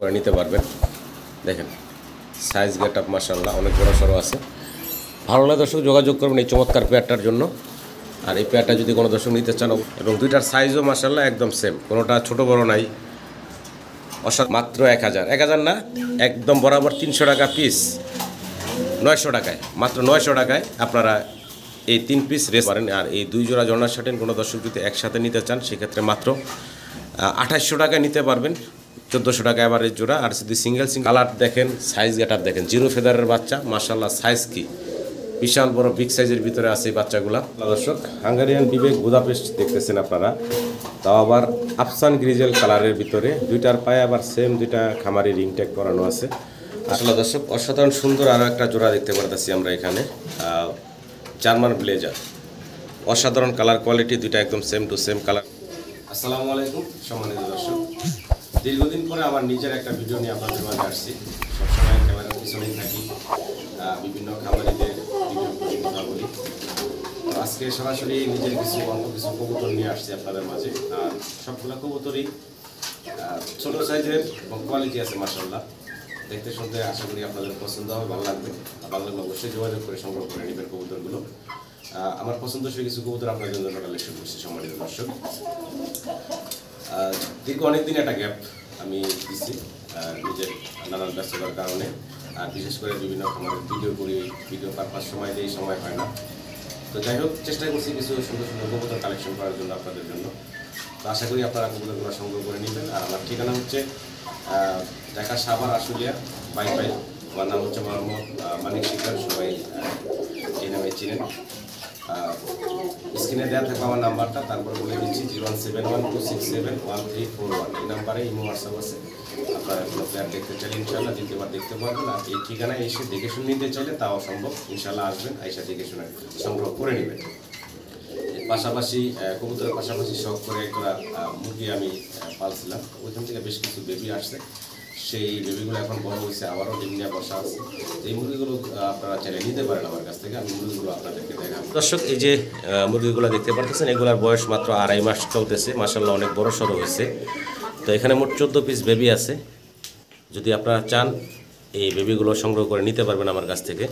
করে নিতে পারবেন। দেখেন সাইজ গেট আপ মাশাআল্লাহ অনেক বড় সড়ো আছে। ভালো লাগে দর্শক যোগাযোগ করবেন এই চমৎকার পেয়ারটার জন্য। আর এই পেয়ারটা যদি কোনো দর্শক নিতে চান, এবং দুইটার সাইজও মাশাআল্লাহ একদম সেম, কোনোটা ছোট বড় নাই। মাত্র 1000 না, একদম বরাবর 300 টাকা পিস, 900 টাকায়, মাত্র 900 টাকায় আপনারা এই 3 পিস রেস পারেন। আর এই 2 জোড়া ঝর্ণা শার্টিন কোনো দর্শক যদি একসাথে নিতে চান সেক্ষেত্রে মাত্র 2800 টাকায় নিতে পারবেন, 1400 টাকা এভারেজ জোড়া। আর যদি সিঙ্গেল কালার দেখেন, সাইজ গেট আপ দেখেন, জিরো ফেদারের বাচ্চা মাশাআল্লাহ, সাইজ কি বিশাল বড় বিগ সাইজের ভিতরে আছে এই বাচ্চাগুলা। দর্শক হাঙ্গারিয়ান বিবেক বুদাপেস্ট দেখতেছেন আপনারা, তাও আবার আফসান গ্রিজেল কালারের ভিতরে, দুইটার পায়ে আবার সেম দুইটা খামারি রিং ট্যাগ করানো আছে। আসলে দর্শক অসাধারণ সুন্দর আরও একটা জোড়া দেখতে পারতেছি আমরা এখানে, জার্মান ব্লেজার, অসাধারণ কালার কোয়ালিটি, দুইটা একদম সেম টু সেম কালার। আসসালামু আলাইকুম সম্মানিত দর্শক, দীর্ঘদিন পরে আমার নিজের একটা ভিডিও নিয়ে আপনাদের মাঝে আসছি। সবসময় ক্যামেরার পিছনেই থাকি, বিভিন্ন খামারিদের ভিডিও কথা বলি। তো আজকে সরাসরি নিজের অল্প কিছু কবুতর নিয়ে আসছি আপনাদের মাঝে। আর সবগুলো কবুতরই ছোট সাইজের এবং কোয়ালিটি আছে মাশাআল্লাহ। দেখতে শুনতে আশা করি আপনাদের পছন্দ হবে, ভালো লাগবে। ভালো লাগলে অবশ্যই যোগাযোগ করে সংগ্রহ করে নেবেন কবুতরগুলো। আমার পছন্দসই কিছু কবুতর আপনাদের জন্য কালেকশন করছি সম্মানিত দর্শক। দীর্ঘ অনেকদিন একটা গ্যাপ আমি দিচ্ছি নিজের নানান ব্যস্ততার কারণে। আর বিশেষ করে বিভিন্ন খামারের ভিডিও করি, ভিডিও পারপাস সময় দিয়ে সময় হয় না। তো যাই হোক, চেষ্টা করছি কিছু সুন্দর সুন্দর কবুতর কালেকশন করার জন্য আপনাদের জন্য। তো আশা করি আপনারা কবুতরগুলো সংগ্রহ করে নেবেন। আর আমার ঠিকানা হচ্ছে ঢাকা সাভার আশুলিয়া বাইপাই। আমার নাম হচ্ছে মোহাম্মদ মানিক শিকার, সবাই এই নামে চিনেন। স্ক্রিনে দেওয়া থাকবে আমার নাম্বারটা, তারপর বলে দিচ্ছি 01712671341। এই নাম্বারে ইমো হোয়াটসঅ্যাপ আছে। আপনারা কোনো প্লেয়ার দেখতে চাইলে ইনশাআল্লাহ দ্বিতীয়বার দেখতে পারবেন। আর এই ঠিকানায় এসে দেখে শুনে নিতে চাইলে তাও সম্ভব, ইনশাআল্লাহ আসবেন, আইসা দেখে শুনে সংগ্রহ করে নেবেন। এর পাশাপাশি কবুতরের পাশাপাশি শখ করে একটা মুরগি আমি পালছিলাম, ওইখান থেকে বেশ কিছু বেবি আসছে। সেই বেবিগুলো এখন বড় হয়েছে, আবারও ডিম নিয়ে বসা আছে। এই মুরগিগুলো আপনারা চাইলে নিতে পারেন আমার কাছ থেকে, আমি মুরগিগুলো আপনাদেরকে দেখাবো। দর্শক এই যে মুরগিগুলো দেখতে পারতেছেন, এগুলোর বয়স মাত্র 2.5 মাস চলতেছে, মাশাআল্লাহ অনেক বড় সড়ো হয়েছে। তো এখানে মোট 14 পিস বেবি আছে। যদি আপনারা চান এই বেবিগুলো সংগ্রহ করে নিতে পারবেন আমার কাছ থেকে।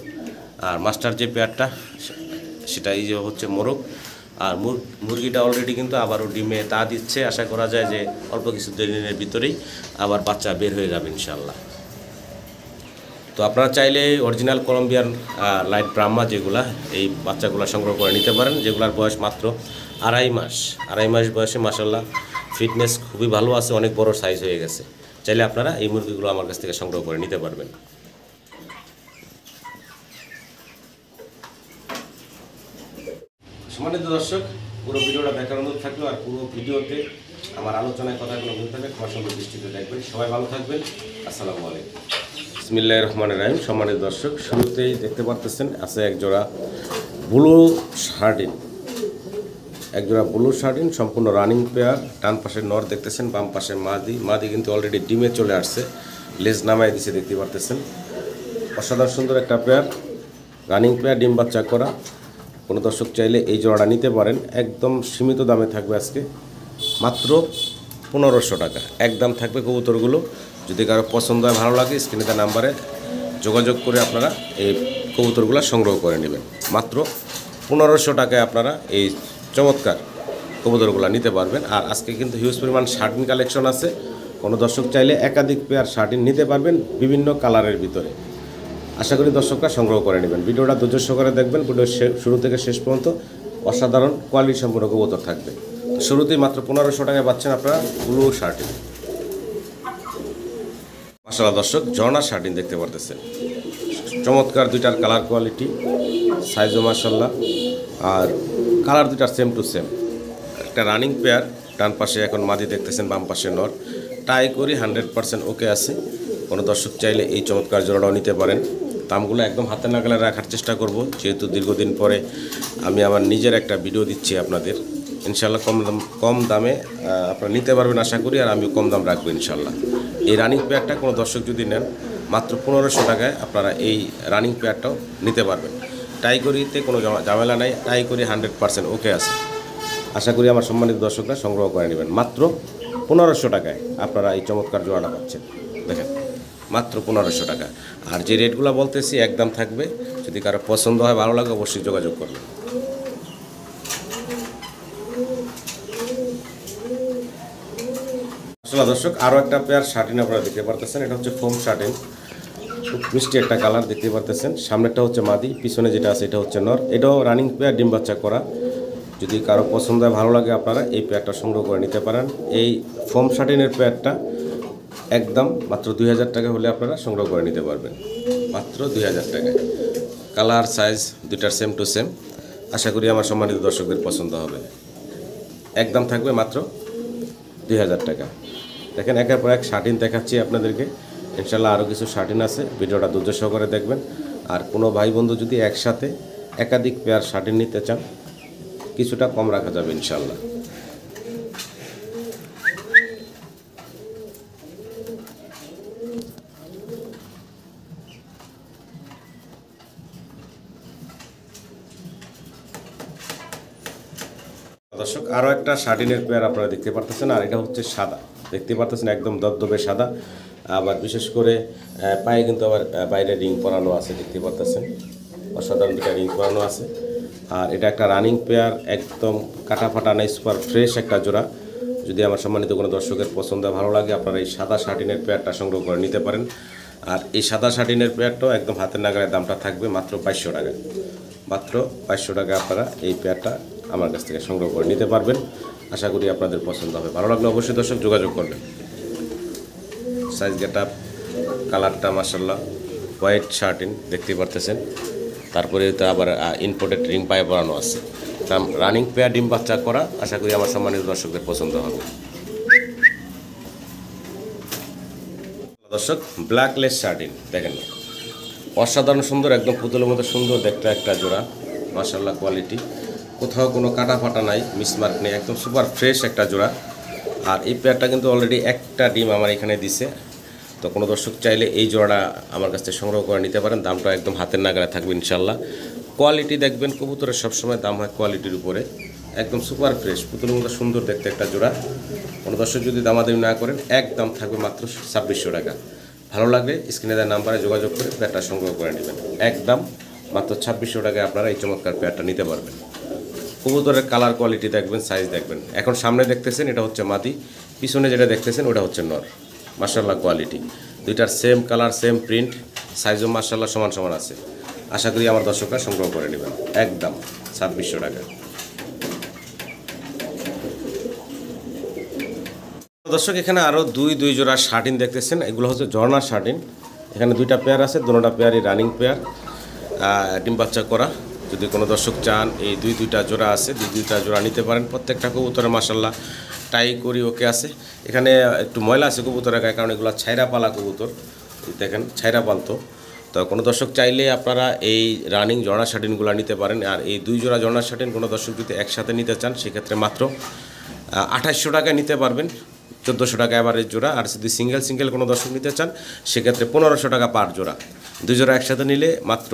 আর মাস্টার যে পেয়ারটা সেটা এই যে হচ্ছে মোরগ। আর মুরগিটা অলরেডি কিন্তু আবারও ডিমে তা দিচ্ছে, আশা করা যায় যে অল্প কিছু দিনের ভিতরেই আবার বাচ্চা বের হয়ে যাবে ইনশাআল্লাহ। তো আপনারা চাইলে অরিজিনাল কলম্বিয়ান লাইট ব্রাহ্মা যেগুলা, এই বাচ্চাগুলো সংগ্রহ করে নিতে পারেন, যেগুলোর বয়স মাত্র 2.5 মাস। 2.5 মাস বয়সে মাশাআল্লাহ ফিটনেস খুবই ভালো আছে, অনেক বড় সাইজ হয়ে গেছে। চাইলে আপনারা এই মুরগিগুলো আমার কাছ থেকে সংগ্রহ করে নিতে পারবেন। সম্মানিত দর্শক, পুরো ভিডিওটা দেখার অনুরোধ থাকলো। আর পুরো ভিডিওতে আমার আলোচনায় কথাগুলো বলতে হবে, ক্ষমা সুন্দর দৃষ্টিতে দেখবেন। সবাই ভালো থাকবেন, আসসালামু আলাইকুম। বিসমিল্লাহির রহমানির রহিম। সম্মানিত দর্শক, শুরুতেই দেখতে পারতেছেন আছে এক জোড়া ব্লু শার্টিন, এক জোড়া ব্লু শার্টিন, সম্পূর্ণ রানিং পেয়ার। ডান পাশে নর দেখতেছেন, বাম পাশে মাদি কিন্তু অলরেডি ডিমে চলে আসছে, লেজ নামাই দিছে দেখতে পারতেছেন। অসাধারণ সুন্দর একটা পেয়ার, রানিং পেয়ার, ডিম বাচ্চা করা। কোনো দর্শক চাইলে এই জোড়াটা নিতে পারেন, একদম সীমিত দামে থাকবে আজকে, মাত্র 1500 টাকা একদম থাকবে কবুতরগুলো। যদি কারো পছন্দ হয়, ভালো লাগে, স্ক্রিনে দেওয়া নাম্বারে যোগাযোগ করে আপনারা এই কবুতরগুলো সংগ্রহ করে নেবেন। মাত্র 1500 টাকায় আপনারা এই চমৎকার কবুতরগুলো নিতে পারবেন। আর আজকে কিন্তু হিউজ পরিমাণ শার্টিন কালেকশন আছে। কোনো দর্শক চাইলে একাধিক পেয়ার শার্টিন নিতে পারবেন বিভিন্ন কালারের ভিতরে। আশা করি দর্শকরা সংগ্রহ করে নেবেন। ভিডিওটা ধৈর্য সহকারে দেখবেন, ভিডিও শুরু থেকে শেষ পর্যন্ত অসাধারণ কোয়ালিটি সম্পূর্ণ কবুতর থাকবে। শুরুতেই মাত্র 1500 টাকায় পাচ্ছেন আপনারা ব্লু শার্টিন। মাশাআল্লাহ দর্শক, ঝর্ণা শার্টিন দেখতে পারতেছেন, চমৎকার দুইটার কালার কোয়ালিটি, সাইজও মাশাআল্লাহ। আর কালার দুইটার সেম টু সেম। একটা রানিং পেয়ার, ডান পাশে এখন মাদি দেখতেছেন, বাম পাশে নর। টাই করি 100% ওকে আছে। কোনো দর্শক চাইলে এই চমৎকার জোড়াটাও নিতে পারেন। দামগুলো একদম হাতে নাগালে রাখার চেষ্টা করব, যেহেতু দীর্ঘদিন পরে আমি আমার নিজের একটা ভিডিও দিচ্ছি আপনাদের। ইনশাআল্লাহ কম দামে আপনারা নিতে পারবেন আশা করি, আর আমিও কম দাম রাখবো ইনশাআল্লাহ। এই রানিং পেয়ারটা কোনো দর্শক যদি নেন, মাত্র 1500 টাকায় আপনারা এই রানিং পেয়ারটাও নিতে পারবেন। টাইগরিতে কোনো ঝামেলা নাই, টাইগরি 100% ওকে আছে। আশা করি আমার সম্মানিত দর্শকরা সংগ্রহ করে নেবেন। মাত্র 1500 টাকায় আপনারা এই চমৎকার জোড়াটা পাচ্ছেন। দেখেন মাত্র 1500 টাকা। আর যে রেটগুলো বলতেছি একদম থাকবে, যদি কারো পছন্দ হয় ভালো লাগে অবশ্যই যোগাযোগ করবেন। আসলে দর্শক আরও একটা পেয়ার শার্টিন আপনারা দেখতে পারতেছেন, এটা হচ্ছে ফোম শার্টিন, খুব মিষ্টি একটা কালার দেখতে পারতেছেন। সামনেরটা হচ্ছে মাদি, পিছনে যেটা আছে এটা হচ্ছে নর। এটাও রানিং পেয়ার, ডিম বাচ্চা করা। যদি কারো পছন্দ হয় ভালো লাগে আপনারা এই পেয়ারটা সংগ্রহ করে নিতে পারেন। এই ফোম শার্টিনের পেয়ারটা একদম মাত্র 2000 টাকা হলে আপনারা সংগ্রহ করে নিতে পারবেন, মাত্র 2000 টাকায়। কালার সাইজ দুইটার সেম টু সেম। আশা করি আমার সম্মানিত দর্শকদের পছন্দ হবে। একদম থাকবে মাত্র 2000 টাকা। দেখেন একের পর এক শার্টিন দেখাচ্ছি আপনাদেরকে, ইনশাল্লাহ আরও কিছু শার্টিন আছে, ভিডিওটা ধৈর্য সহকারে দেখবেন। আর কোনো ভাই বন্ধু যদি একসাথে একাধিক পেয়ার শার্টিন নিতে চান কিছুটা কম রাখা যাবে ইনশাল্লাহ। দর্শক আরও একটা শার্টিনের পেয়ার আপনারা দেখতে পারতেছেন, আর এটা হচ্ছে সাদা, দেখতে পারতেছেন একদম দবদবে সাদা। আবার বিশেষ করে পায়ে কিন্তু আবার বাইরে রিং পরানো আছে, দেখতে পারতেছেন অসাধারণ দুটা রিং পরানো আছে। আর এটা একটা রানিং পেয়ার, একদম কাটা ফাটা নাই, সুপার ফ্রেশ একটা জোড়া। যদি আমার সম্মানিত কোনো দর্শকের পছন্দ ভালো লাগে আপনারা এই সাদা শার্টিনের পেয়ারটা সংগ্রহ করে নিতে পারেন। আর এই সাদা শার্টিনের পেয়ারটাও একদম হাতের নাগালের দামটা থাকবে মাত্র 2200 টাকা। মাত্র 2200 টাকা আপনারা এই পেয়ারটা আমার কাছ থেকে সংগ্রহ করে নিতে পারবেন। আশা করি আপনাদের পছন্দ হবে, ভালো লাগলে অবশ্যই দর্শক যোগাযোগ করবেন। সাইজ গেটআপ কালারটা মাশাআল্লাহ হোয়াইট শার্টিন দেখতে পারতেছেন। তারপরে তো আবার ইম্পোর্টেড রিং পায়ে পরানো আছে, রানিং পেয়ার ডিম বাচ্চা করা। আশা করি আমার সম্মানিত দর্শকদের পছন্দ হবে। দর্শক ব্ল্যাকলেস শার্টিন দেখেন, অসাধারণ সুন্দর, একদম পুতুলের মতো সুন্দর দেখতে একটা জোড়া, মাশাআল্লাহ কোয়ালিটি, কোথাও কোনো কাটা ফাটা নাই, মিসমার্ক নেই, একদম সুপার ফ্রেশ একটা জোড়া। আর এই পেয়ারটা কিন্তু অলরেডি একটা ডিম আমার এখানে দিছে। তো কোনো দর্শক চাইলে এই জোড়াটা আমার কাছ থেকে সংগ্রহ করে নিতে পারেন, দামটা একদম হাতের নাগালে থাকবে ইনশাল্লাহ। কোয়ালিটি দেখবেন, কবুতরের সবসময় দাম হয় কোয়ালিটির উপরে, একদম সুপার ফ্রেশ পুতুলের মতো সুন্দর দেখতে একটা জোড়া। কোনো দর্শক যদি দামাদামি না করেন একদম থাকবে মাত্র 2600 টাকা। ভালো লাগলে স্ক্রিনে দেওয়া নাম্বারে যোগাযোগ করে পেয়ারটা সংগ্রহ করে নেবেন, একদম মাত্র 2600 টাকায় আপনারা এই চমৎকার পেয়ারটা নিতে পারবেন। কবুতরের কালার কোয়ালিটি দেখবেন, সাইজ দেখবেন। এখন সামনে দেখতেছেন এটা হচ্ছে মাদি, পিছনে যেটা দেখতেছেন ওটা হচ্ছে নর। মাশাআল্লাহ কোয়ালিটি, দুইটার সেম কালার সেম প্রিন্ট, সাইজও মাশাআল্লাহ সমান সমান আছে। আশা করি আমার দর্শকরা সংগ্রহ করে নেবেন, একদম 2600 টাকা। দর্শক এখানে আরও দুই জোড়া শার্টিন দেখতেছেন, এগুলো হচ্ছে ঝর্ণা শার্টিন। এখানে দুইটা পেয়ার আছে, দুটোটা পেয়ারই রানিং পেয়ার, ডিম বাচ্চা করা। যদি কোনো দর্শক চান এই দুইটা জোড়া আছে, দুইটা জোড়া নিতে পারেন। প্রত্যেকটা কবুতরে মাশাআল্লাহ টাই করি ওকে আছে। এখানে একটু ময়লা আছে কবুতরের গায়ে, কারণ এগুলো ছাইরা পালা কবুতর, দেখেন ছাইরা পালতো। তো কোনো দর্শক চাইলে আপনারা এই রানিং ঝর্ণা শার্টিনগুলো নিতে পারেন। আর এই দুই জোড়া ঝর্ণা শার্টিন কোনো দর্শক যদি একসাথে নিতে চান সেক্ষেত্রে মাত্র 2800 টাকায় নিতে পারবেন, 1400 টাকা অ্যাভারেজ জোড়া। আর যদি সিঙ্গেল কোনো দর্শক নিতে চান সেক্ষেত্রে 1500 টাকা পার জোড়া। দুই জোড়া একসাথে নিলে মাত্র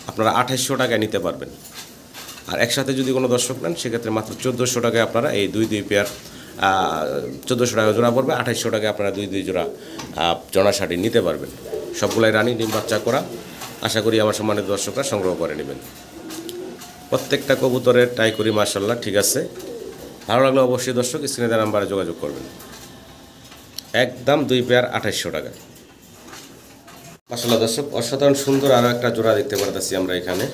আপনারা 2800 টাকায় নিতে পারবেন। আর একসাথে যদি কোনো দর্শক নেন সেক্ষেত্রে মাত্র 1400 টাকায় আপনারা এই দুই পেয়ার 1400 টাকা জোড়া পড়বে, 2800 টাকায় আপনারা দুই জোড়া জোড়া শাড়ি নিতে পারবেন। সবগুলাই রানিং ডিম বাচ্চা করা। আশা করি আমার সম্মানিত দর্শকরা সংগ্রহ করে নেবেন। প্রত্যেকটা কবুতরের টাই করি মাশাআল্লাহ ঠিক আছে। ভালো লাগলে অবশ্যই দর্শক স্ক্রিনে দেওয়া নাম্বারে যোগাযোগ করবেন, একদম দুই পেয়ার 2800 টাকা। মাশাআল্লাহ দর্শক অসাধারণ সুন্দর আরও একটা জোড়া দেখতে পারতেছি আমরা এখানে,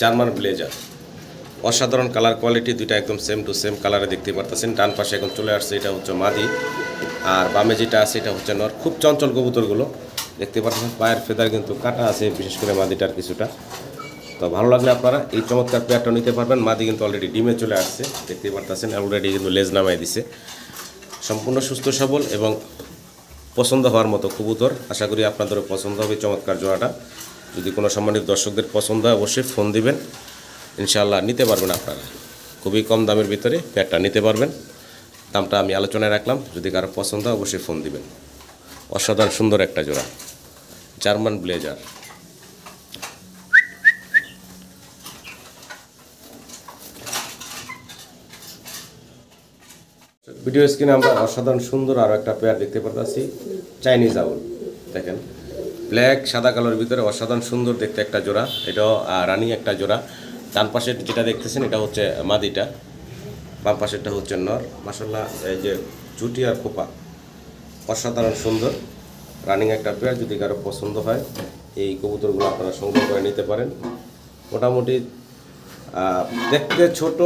জার্মান ব্লেজার, অসাধারণ কালার কোয়ালিটি, দুইটা একদম সেম টু সেম কালারে দেখতে পারতেছেন। ডান পাশে এখন চলে আসছে এটা হচ্ছে মাদি, আর বামে যেটা আছে এটা হচ্ছে নর। খুব চঞ্চল কবুতরগুলো দেখতে পাচ্ছেন, পায়ের ফেদার কিন্তু কাটা আছে, বিশেষ করে মাদিটার কিছুটা। তো ভালো লাগলে আপনারা এই চমৎকার পেয়ারটা নিতে পারবেন। মাদি কিন্তু অলরেডি ডিমে চলে আসছে, দেখতে পারতেছেন অলরেডি কিন্তু লেজ নামাই দিছে। সম্পূর্ণ সুস্থ সবল এবং পছন্দ হওয়ার মতো কবুতর। আশা করি আপনাদেরও পছন্দ হবে চমৎকার জোড়াটা। যদি কোনো সম্মানিত দর্শকদের পছন্দ হয় অবশ্যই ফোন দিবেন, ইনশাআল্লাহ নিতে পারবেন আপনারা। খুবই কম দামের ভিতরে পেয়ারটা নিতে পারবেন। দামটা আমি আলোচনায় রাখলাম, যদি কারো পছন্দ হয় অবশ্যই ফোন দিবেন। অসাধারণ সুন্দর একটা জোড়া জার্মান ব্লেজার। ভিডিও স্ক্রিনে আমরা অসাধারণ সুন্দর আরও একটা পেয়ার দেখতে পাচ্ছি, চাইনিজ আউল। দেখেন ব্ল্যাক সাদা কালোর ভিতরে অসাধারণ সুন্দর দেখতে একটা জোড়া, এটাও রানিং একটা জোড়া। ডান পাশে যেটা দেখতেছেন এটা হচ্ছে মাদিটা, বাম পাশেরটা হচ্ছে নর। মাশাআল্লাহ এই যে জুটি আর খোপা অসাধারণ সুন্দর রানিং একটা পেয়ার। যদি কারো পছন্দ হয় এই কবুতরগুলো আপনারা সংগ্রহ করে নিতে পারেন। মোটামুটি দেখতে ছোট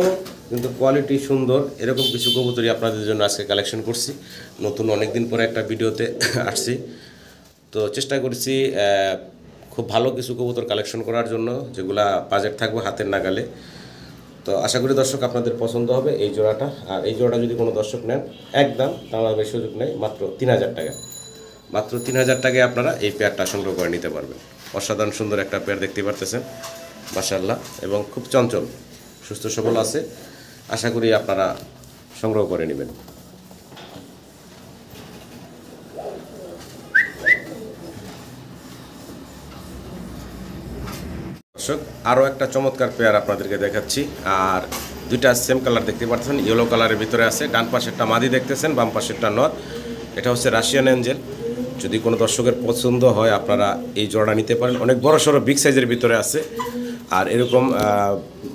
কিন্তু কোয়ালিটি সুন্দর, এরকম কিছু কবুতরই আপনাদের জন্য আজকে কালেকশন করছি। নতুন অনেক দিন পরে একটা ভিডিওতে আসছি, তো চেষ্টা করছি খুব ভালো কিছু কবুতর কালেকশন করার জন্য, যেগুলা বাজেট থাকবে হাতের নাগালে। তো আশা করি দর্শক আপনাদের পছন্দ হবে এই জোড়াটা। আর এই জোড়াটা যদি কোনো দর্শক নেন, একদম তাহলে বেশি সুযোগ নেই, মাত্র 3000 টাকা। মাত্র 3000 টাকায় আপনারা এই পেয়ারটা সংগ্রহ করে নিতে পারবেন। অসাধারণ সুন্দর একটা পেয়ার দেখতে পারতেছেন মাশাআল্লাহ, এবং খুব চঞ্চল সুস্থ সবল আছে। আশা করি আপনারা সংগ্রহ করে নেবেন। দর্শক আরও একটা চমৎকার পেয়ার আপনাদেরকে দেখাচ্ছি, আর দুইটা সেম কালার দেখতে পাচ্ছেন, ইয়েলো কালারের ভিতরে আছে। ডান পাশেরটা মাদি দেখতেছেন, বাম পাশেরটা নর। এটা হচ্ছে রাশিয়ান এঞ্জেল। যদি কোনো দর্শকের পছন্দ হয় আপনারা এই জোড়া নিতে পারেন। অনেক বড় সড়ো বিগ সাইজের ভিতরে আছে, আর এরকম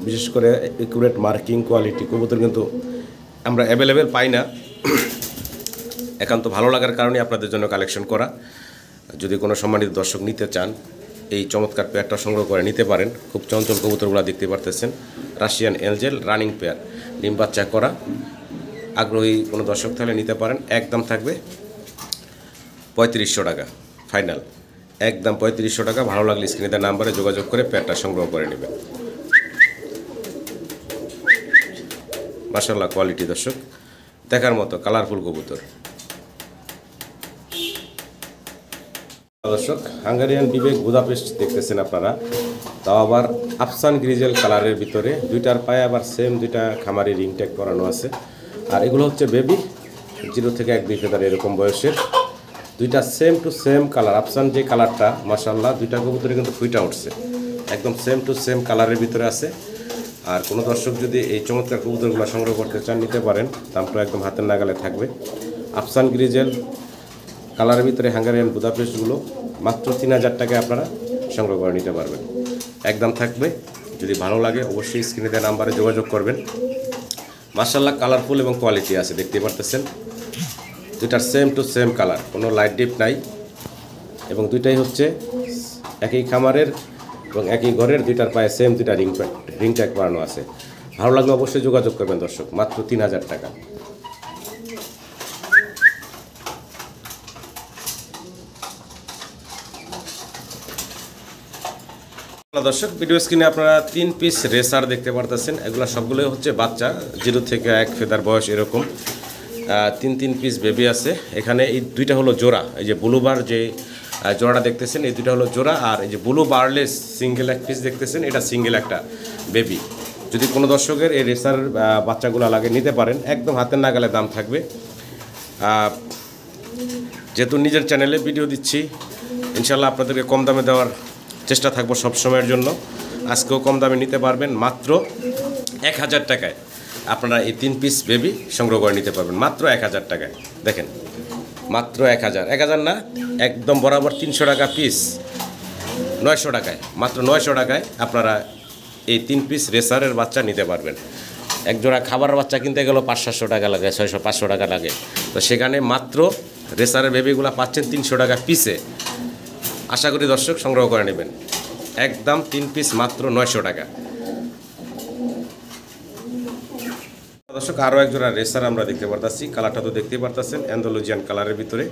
বিশেষ করে একুরেট মার্কিং কোয়ালিটি কবুতর কিন্তু আমরা অ্যাভেলেবেল পাই না। একান্ত ভালো লাগার কারণে আপনাদের জন্য কালেকশন করা। যদি কোনো সম্মানিত দর্শক নিতে চান এই চমৎকার পেয়ারটা সংগ্রহ করে নিতে পারেন। খুব চঞ্চল কবুতরগুলো দেখতে পারতেছেন, রাশিয়ান এঞ্জেল রানিং পেয়ার, ডিম বাচ্চা করা। আগ্রহী কোনো দর্শক তাহলে নিতে পারেন। একদম থাকবে 3500 টাকা ফাইনাল, একদম 3500 টাকা। ভালো লাগলে স্ক্রিনে দেওয়া নাম্বারে যোগাযোগ করে পেয়ারটা সংগ্রহ করে নেবেন। মাশাআল্লাহ কোয়ালিটি দর্শক দেখার মতো কালারফুল কবুতর। দর্শক হাঙ্গারিয়ান বিবেক বুদাপেস্ট দেখতেছেন আপনারা, তাও আবার আফসান গ্রিজেল কালারের ভিতরে। দুইটার পায়ে আবার সেম দুইটা খামারি রিং ট্যাগ করানো আছে। আর এগুলো হচ্ছে বেবি 0 থেকে 1-2 ফেদার এরকম বয়সের। দুইটা সেম টু সেম কালার, আফসান যে কালারটা মাশাআল্লাহ দুইটা কবুতরে কিন্তু ফুইটা উঠছে, একদম সেম টু সেম কালারের ভিতরে আছে। আর কোনো দর্শক যদি এই চমৎকার কবুতরগুলো সংগ্রহ করতে চান নিতে পারেন, দামটা একদম হাতের নাগালে থাকবে। আফসান গ্রিজেল কালারের ভিতরে হাঙ্গারিয়ান বুদাপেস্টগুলো মাত্র 3000 টাকায় আপনারা সংগ্রহ করে নিতে পারবেন। একদম থাকবে। যদি ভালো লাগে অবশ্যই স্ক্রিনে দেওয়া নাম্বারে যোগাযোগ করবেন। মাশাআল্লাহ কালারফুল এবং কোয়ালিটি আছে, দেখতে পারতেছেন। দুইটার সেম টু সেম কালার, কোনো লাইট ডিপ নাই, এবং দুইটাই হচ্ছে একই খামারের এবং একই ঘরের। দুইটার পায়ে সেম দুইটা রিং ট্যাগ করানো আছে। ভালো লাগলে অবশ্যই যোগাযোগ করবেন দর্শক, মাত্র 3000 টাকা। দর্শক ভিডিও স্ক্রিনে আপনারা 3 পিস রেসার দেখতে পারতেছেন। এগুলো সবগুলোই হচ্ছে বাচ্চা, 0 থেকে 1 ফেদার বয়স এরকম। 3 পিস বেবি আছে এখানে। এই দুইটা হলো জোড়া, এই যে ব্লুবার যে জোড়াটা দেখতেছেন এই দুইটা হলো জোড়া। আর এই যে ব্লু বারলেস সিঙ্গেল 1 পিস দেখতেছেন, এটা সিঙ্গেল একটা বেবি। যদি কোনো দর্শকের এই রেসার বাচ্চাগুলো লাগে নিতে পারেন, একদম হাতের নাগালে দাম থাকবে। যেহেতু নিজের চ্যানেলে ভিডিও দিচ্ছি, ইনশাল্লাহ আপনাদেরকে কম দামে দেওয়ার চেষ্টা থাকবো সবসময়ের জন্য। আজকেও কম দামে নিতে পারবেন, মাত্র 1000 টাকায় আপনারা এই 3 পিস বেবি সংগ্রহ করে নিতে পারবেন, মাত্র 1000 টাকায়। দেখেন মাত্র 1000 না, একদম বরাবর 300 টাকা পিস, 900 টাকায়, মাত্র 900 টাকায় আপনারা এই 3 পিস রেসারের বাচ্চা নিতে পারবেন। এক জোড়া খাবারের বাচ্চা কিনতে গেলেও 500-700 টাকা লাগে, 600-500 টাকা লাগে। তো সেখানে মাত্র রেসারের বেবিগুলো পাচ্ছেন 300 টাকা পিসে। আশা করি দর্শক সংগ্রহ করে নেবেন। একদম 3 পিস মাত্র 900 টাকা। দর্শক আরও এক জোড়া রেসার আমরা দেখতে পারতাছি, কালারটা তো দেখতেই পারতেছেন অ্যান্ডালুজিয়ান কালারের ভিতরে।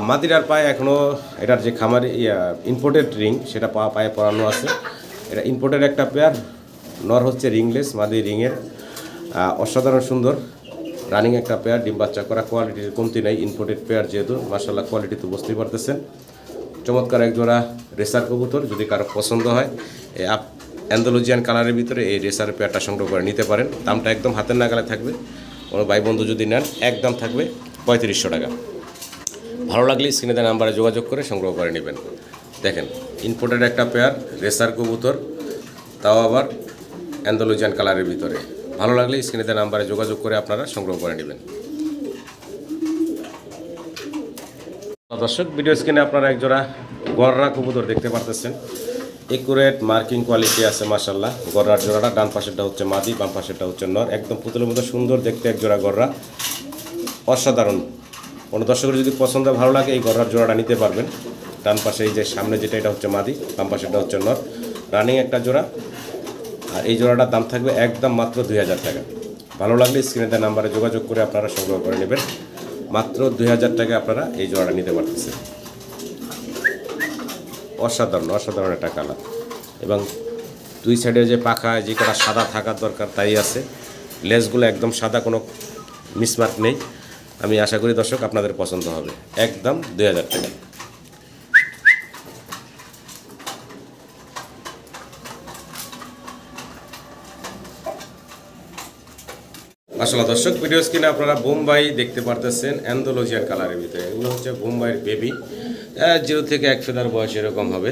মাদিরার পায়ে এখনও এটার যে খামারি ইম্পোর্টেড রিং সেটা পায়ে পরানো আছে। এটা ইম্পোর্টেড একটা পেয়ার, নর হচ্ছে রিংলেস, মাদি রিংয়ের। অসাধারণ সুন্দর রানিং একটা পেয়ার, ডিম বাচ্চা করা, কোয়ালিটির কমতি নাই। ইম্পোর্টেড পেয়ার যেহেতু মাশাআল্লাহ কোয়ালিটি তো বুঝতেই পারতেছেন। চমৎকার এক জোড়া রেসার কবুতর, যদি কারো পছন্দ হয় অ্যান্ডালুজিয়ান কালারের ভিতরে এই রেসার পেয়ারটা সংগ্রহ করে নিতে পারেন। দামটা একদম হাতের নাগালে থাকবে। কোনো ভাই বন্ধু যদি নেন একদম থাকবে 3500 টাকা। ভালো লাগলে স্ক্রিনে দেওয়া নাম্বারে যোগাযোগ করে সংগ্রহ করে নেবেন। দেখেন ইম্পোর্টেড একটা পেয়ার রেসার কবুতর, তাও আবার অ্যান্ডালুজিয়ান কালারের ভিতরে। ভালো লাগলে স্ক্রিনে দেওয়া নাম্বারে যোগাযোগ করে আপনারা সংগ্রহ করে নেবেন। দর্শক ভিডিও স্ক্রিনে আপনারা এক জোড়া গররা কবুতর দেখতে পারতেছেন। একুরেট মার্কিং কোয়ালিটি আছে মাশাআল্লাহ। গররার জোড়াটা ডান পাশেরটা হচ্ছে মাদি, বাম পাশেরটা হচ্ছে নর। একদম পুতুলের মতো সুন্দর দেখতে এক জোড়া গররা, অসাধারণ। কোনো দর্শকের যদি পছন্দ ভালো লাগে এই গররার জোড়াটা নিতে পারবেন। ডান পাশে এই যে সামনে যেটা এটা হচ্ছে মাদি, বাম পাশেরটা হচ্ছে নর। রানিং একটা জোড়া, আর এই জোড়াটার দাম থাকবে একদম মাত্র 2000 টাকা। ভালো লাগলে স্ক্রিনে দেওয়া নাম্বারে যোগাযোগ করে আপনারা সংগ্রহ করে নেবেন। মাত্র 2000 টাকা আপনারা এই জোড়াটা নিতে পারতেছেন। অসাধারণ অসাধারণ একটা কালার, এবং দুই সাইডে যে পাখা যে কটা সাদা থাকার দরকার তাই আছে। লেজগুলো একদম সাদা, কোনো মিসমার্ক নেই। আমি আশা করি দর্শক আপনাদের পছন্দ হবে। একদম 2000 টাকা। আসলে দর্শক ভিডিও স্ক্রিনে আপনারা বোম্বাই দেখতে পারতেছেন অ্যান্ডালুজিয়ান কালারের ভিতরে। এগুলো হচ্ছে বোম্বাইয়ের বেবি, 0 থেকে 1 ফেদার বয়স এরকম হবে।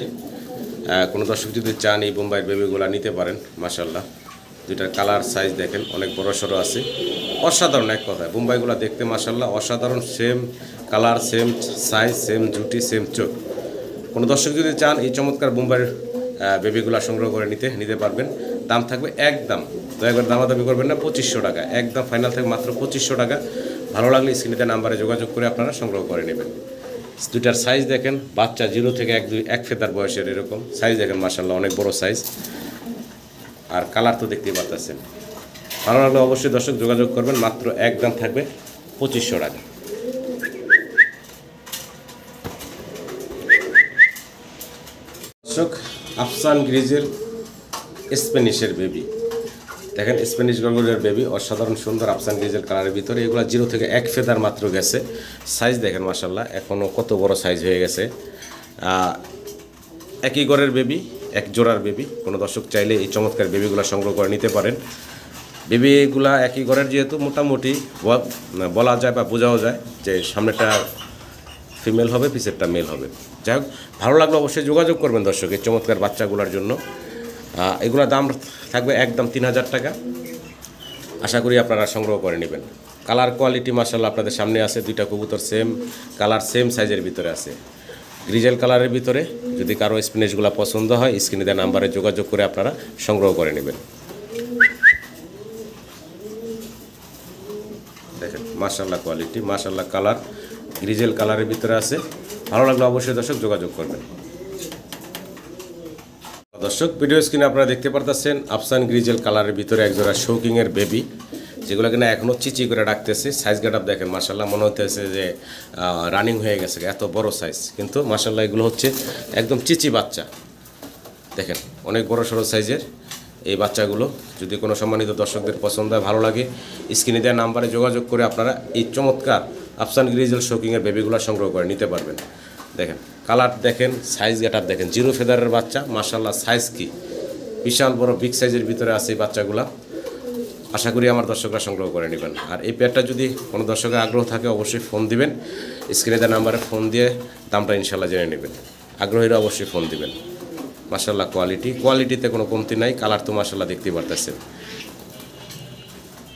কোনো দর্শক যদি চান এই বোম্বাইয়ের বেবিগুলো নিতে পারেন। মাশাআল্লাহ, দুইটার কালার সাইজ দেখেন অনেক বড় সড়ো আছে। অসাধারণ এক কথায় বোম্বাইগুলো দেখতে মাশাআল্লাহ অসাধারণ। Same colour, same size, same জুটি, সেম চোখ। কোনো দর্শক যদি চান এই চমৎকার বোম্বাইয়ের বেবিগুলো সংগ্রহ করে নিতে পারবেন। দাম থাকবে একদম, দয়া দামাদামি করবেন না, 2500 টাকা। একদম ফাইনাল থাকবে মাত্র 2500 টাকা। ভালো লাগলে স্ক্রিনে নাম্বারে যোগাযোগ করে আপনারা সংগ্রহ করে নেবেন। দুইটার সাইজ দেখেন, বাচ্চা 0 থেকে 1 ফেদার বয়সের এরকম সাইজ দেখেন মাশাআল্লাহ, অনেক বড় সাইজ। আর কালার তো দেখতেই পাচ্ছেন। ভালো লাগলে অবশ্যই দর্শক যোগাযোগ করবেন। মাত্র একদম থাকবে 2500 টাকা। দর্শক আফসান গ্রিজেল স্প্যানিশের বেবি দেখেন, স্প্যানিশ গরগরের বেবি অসাধারণ সুন্দর আফসান গ্রিজেল কালারের ভিতরে। এগুলো 0 থেকে 1 ফেদার মাত্র গেছে। সাইজ দেখেন মাশাআল্লাহ, এখনও কত বড় সাইজ হয়ে গেছে। একই ঘরের বেবি, এক জোড়ার বেবি। কোনো দর্শক চাইলে এই চমৎকার বেবিগুলো সংগ্রহ করে নিতে পারেন। বেবিগুলা একই ঘরের যেহেতু মোটামুটি বলা যায় বা বোঝাও যায় যে সামনেটা ফিমেল হবে, পিছেরটা মেল হবে। যাই হোক, ভালো লাগলে অবশ্যই যোগাযোগ করবেন দর্শক এই চমৎকার বাচ্চাগুলোর জন্য। এগুলোর দাম থাকবে একদম 3000 টাকা। আশা করি আপনারা সংগ্রহ করে নেবেন। কালার কোয়ালিটি মাশাআল্লাহ আপনাদের সামনে আছে। দুইটা কবুতর সেম কালার, সেম সাইজের ভিতরে আছে, গ্রিজেল কালারের ভিতরে। যদি কারো স্প্যানিশগুলো পছন্দ হয় স্ক্রিনে দেওয়া নাম্বারে যোগাযোগ করে আপনারা সংগ্রহ করে নেবেন। দেখেন মাশাআল্লাহ কোয়ালিটি, মাশাআল্লাহ কালার, গ্রিজেল কালারের ভিতরে আছে। ভালো লাগলে অবশ্যই দর্শক যোগাযোগ করবেন। দর্শক ভিডিও স্ক্রিনে আপনারা দেখতে পারতেছেন আফসান গ্রিজেল কালারের ভিতরে একজোড়া শৌকিংয়ের বেবি, যেগুলো কিনা এখনও চিচি করে রাখতেছে। সাইজ গেটআপ দেখেন মাশাআল্লাহ, মনে হতেছে যে রানিং হয়ে গেছে, এত বড় সাইজ। কিন্তু মাশাআল্লাহ এগুলো হচ্ছে একদম চিচি বাচ্চা। দেখেন অনেক বড় সড়ো সাইজের এই বাচ্চাগুলো। যদি কোনো সম্মানিত দর্শকদের পছন্দ হয়, ভালো লাগে, স্ক্রিনে দেওয়া নাম্বারে যোগাযোগ করে আপনারা এই চমৎকার আফসান গ্রিজেল শৌকিংয়ের বেবিগুলো সংগ্রহ করে নিতে পারবেন। দেখেন কালার দেখেন, সাইজ গেটআপ দেখেন, 0 ফেদারের বাচ্চা মাশাআল্লাহ। সাইজ কি বিশাল বড় বিগ সাইজের ভিতরে আছে এই বাচ্চাগুলো। আশা করি আমার দর্শকরা সংগ্রহ করে নেবেন। আর এই পেয়ারটা যদি কোনো দর্শকের আগ্রহ থাকে অবশ্যই ফোন দিবেন। স্ক্রিনে দেওয়া নাম্বারে ফোন দিয়ে দামটা ইনশাআল্লাহ জেনে নেবেন। আগ্রহীরা অবশ্যই ফোন দিবেন। মাশাআল্লাহ কোয়ালিটিতে কোনো কমতি নাই। কালার তো মাশাআল্লাহ দেখতেই পারতেছেন।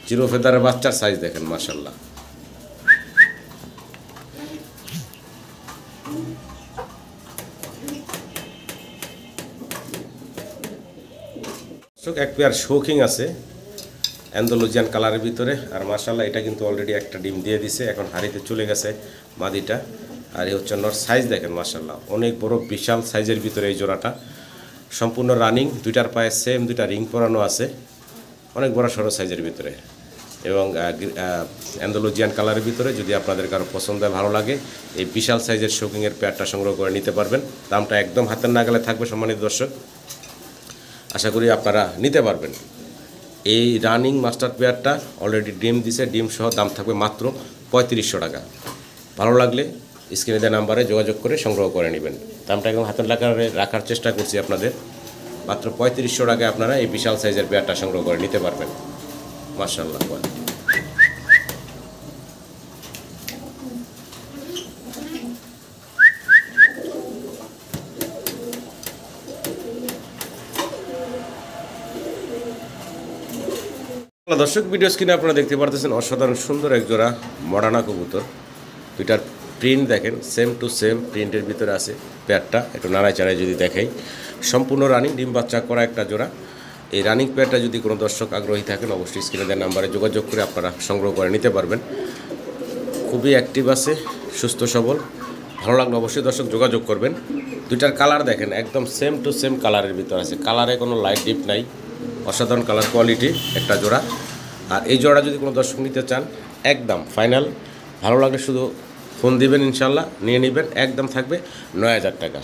0 ফেদারের বাচ্চার সাইজ দেখেন মাশাআল্লাহ। এক পেয়ার শৌকিং আছে অ্যান্ডালুজিয়ান কালারের ভিতরে। আর মাশাআল্লাহ এটা কিন্তু অলরেডি একটা ডিম দিয়ে দিছে, এখন হাড়িতে চলে গেছে মাদিটা। আর এই হচ্ছে নর। সাইজ দেখেন মাশাআল্লাহ, অনেক বড় বিশাল সাইজের ভিতরে এই জোড়াটা। সম্পূর্ণ রানিং, দুইটার পায়ে সেম দুইটা রিং পরানো আছে, অনেক বড় সড়ো সাইজের ভিতরে। এবং অ্যান্ডালুজিয়ান কালারের ভিতরে যদি আপনাদের কারো পছন্দ হয়, ভালো লাগে, এই বিশাল সাইজের শৌকিংয়ের পেয়ারটা সংগ্রহ করে নিতে পারবেন। দামটা একদম হাতের নাগালে থাকবে সম্মানিত দর্শক। আশা করি আপনারা নিতে পারবেন। এই রানিং মাস্টার পেয়ারটা অলরেডি ডিম দিছে, ডিম সহ দাম থাকবে মাত্র 3500 টাকা। ভালো লাগলে স্ক্রিনে দেওয়া নাম্বারে যোগাযোগ করে সংগ্রহ করে নেবেন। দামটা একদম হাতের নাগালে রাখার চেষ্টা করছি আপনাদের। মাত্র 3500 টাকায় আপনারা এই বিশাল সাইজের পেয়ারটা সংগ্রহ করে নিতে পারবেন। মাশাআল্লাহ। দর্শক ভিডিও স্ক্রিনে আপনারা দেখতে পারতেছেন অসাধারণ সুন্দর এক জোড়া মডার্না কবুতর। দুইটার প্রিন্ট দেখেন সেম টু সেম প্রিন্টের ভিতরে আছে পেয়ারটা। একটু নাড়ায় চাড়ায় যদি দেখাই, সম্পূর্ণ রানিং ডিম বাচ্চা করা একটা জোড়া। এই রানিং পেয়ারটা যদি কোনো দর্শক আগ্রহী থাকেন অবশ্যই স্ক্রিনে দেওয়া নাম্বারে যোগাযোগ করে আপনারা সংগ্রহ করে নিতে পারবেন। খুবই অ্যাক্টিভ আছে, সুস্থ সবল। ভালো লাগলে অবশ্যই দর্শক যোগাযোগ করবেন। দুইটার কালার দেখেন একদম সেম টু সেম কালারের ভিতর আছে, কালারে কোনো লাইট ডিপ নাই, অসাধারণ কালার কোয়ালিটি একটা জোড়া। আর এই জোড়া যদি কোনো দর্শক নিতে চান একদম ফাইনাল, ভালো লাগলে শুধু ফোন দিবেন, ইনশাল্লাহ নিয়ে নেবেন। একদম থাকবে 9,000 টাকা।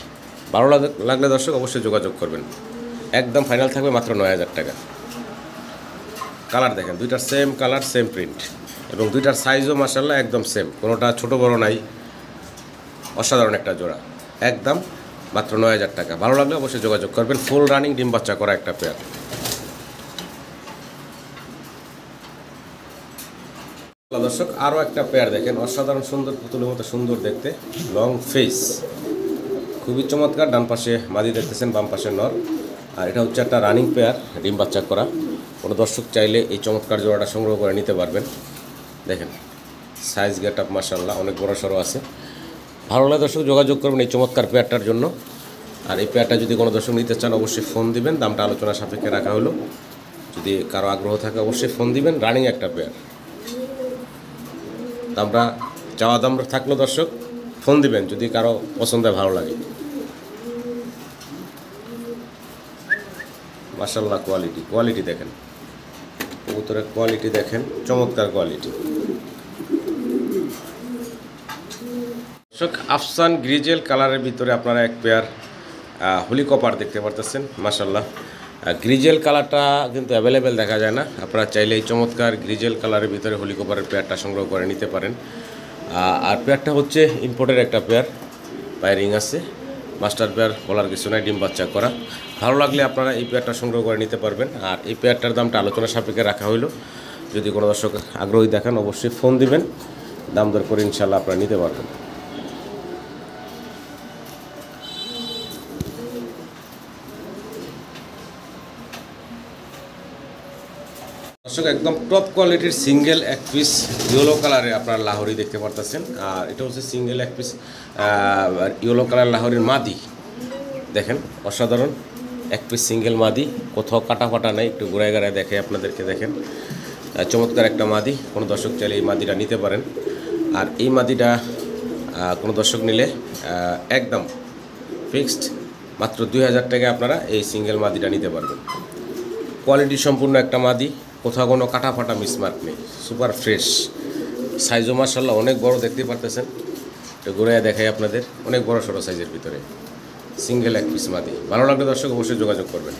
ভালো লাগলে দর্শক অবশ্যই যোগাযোগ করবেন। একদম ফাইনাল থাকবে মাত্র 9,000 টাকা। কালার দেখেন দুইটার সেম কালার সেম প্রিন্ট, এবং দুইটার সাইজও মাশাআল্লাহ একদম সেম, কোনোটা ছোট বড় নাই, অসাধারণ একটা জোড়া। একদম মাত্র 9,000 টাকা। ভালো লাগলে অবশ্যই যোগাযোগ করবেন। ফুল রানিং ডিম বাচ্চা করা একটা পেয়ার। দর্শক আরও একটা পেয়ার দেখেন, অসাধারণ সুন্দর, পুতুলের মতো সুন্দর দেখতে, লং ফেস, খুবই চমৎকার। ডান পাশে মাদি দেখতেছেন, বাম পাশে নর। আর এটা হচ্ছে একটা রানিং পেয়ার ডিম বাচ্চা করা। কোনো দর্শক চাইলে এই চমৎকার জোড়াটা সংগ্রহ করে নিতে পারবেন। দেখেন সাইজ গেট আপ মাশাআল্লাহ অনেক বড় সড়ো আছে। ভালো লাগে দর্শক যোগাযোগ করবেন এই চমৎকার পেয়ারটার জন্য। আর এই পেয়ারটা যদি কোনো দর্শক নিতে চান অবশ্যই ফোন দিবেন, দামটা আলোচনা সাপেক্ষে রাখা হলো। যদি কারো আগ্রহ থাকে অবশ্যই ফোন দিবেন। রানিং একটা পেয়ার, দামটা চাওয়া দাম থাকলো দর্শক ফোন দিবেন যদি কারো পছন্দ ভালো লাগে। মাশাআল্লাহ কোয়ালিটি দেখেন, কবুতরের কোয়ালিটি দেখেন, চমৎকার কোয়ালিটি। দর্শক আফসান গ্রিজেল কালারের ভিতরে আপনারা এক পেয়ার হোলি কপার দেখতে পারতেছেন। মাশাআল্লাহ গ্রিজেল কালারটা কিন্তু অ্যাভেলেবেল দেখা যায় না। আপনারা চাইলে এই চমৎকার গ্রিজেল কালারের ভিতরে হোলি কপারের পেয়ারটা সংগ্রহ করে নিতে পারেন। আর পেয়ারটা হচ্ছে ইম্পোর্টের একটা পেয়ার, পায়ে রিং আছে, মাস্টার পেয়ার বলার কিছু নাই, ডিম বাচ্চা করা। ভালো লাগলে আপনারা এই পেয়ারটা সংগ্রহ করে নিতে পারবেন। আর এই পেয়ারটার দামটা আলোচনা সাপেক্ষে রাখা হইলো। যদি কোনো দর্শক আগ্রহী দেখান অবশ্যই ফোন দিবেন, দাম দর করে ইনশাল্লাহ আপনারা নিতে পারবেন। দর্শক একদম টপ কোয়ালিটির সিঙ্গেল এক পিস ইয়েলো কালারে আপনার লাহোরি দেখতে পারতেছেন। আর এটা হচ্ছে সিঙ্গেল এক পিস ইয়েলো কালার লাহোরির মাদি। দেখেন অসাধারণ এক পিস সিঙ্গেল মাদি, কোথাও কাটা ফাটা নেই। একটু ঘুরায় গাড়ায় দেখে আপনাদেরকে, দেখেন চমৎকার একটা মাদি। কোনো দর্শক চাইলে এই মাদিটা নিতে পারেন। আর এই মাদিটা কোনো দর্শক নিলে একদম ফিক্সড মাত্র 2,000 টাকায় আপনারা এই সিঙ্গেল মাদিটা নিতে পারবেন। কোয়ালিটি সম্পূর্ণ একটা মাদি, কোথাও কোনো কাটা ফাটা মিসমার্ক নেই, সুপার ফ্রেশ। সাইজও মাশাআল্লাহ অনেক বড় দেখতে পারতেছেন। একটু ঘুরে দেখাই আপনাদের, অনেক বড় সড়ো সাইজের ভিতরে সিঙ্গেল এক পিস মাদি। ভালো লাগলে দর্শক অবশ্যই যোগাযোগ করবেন।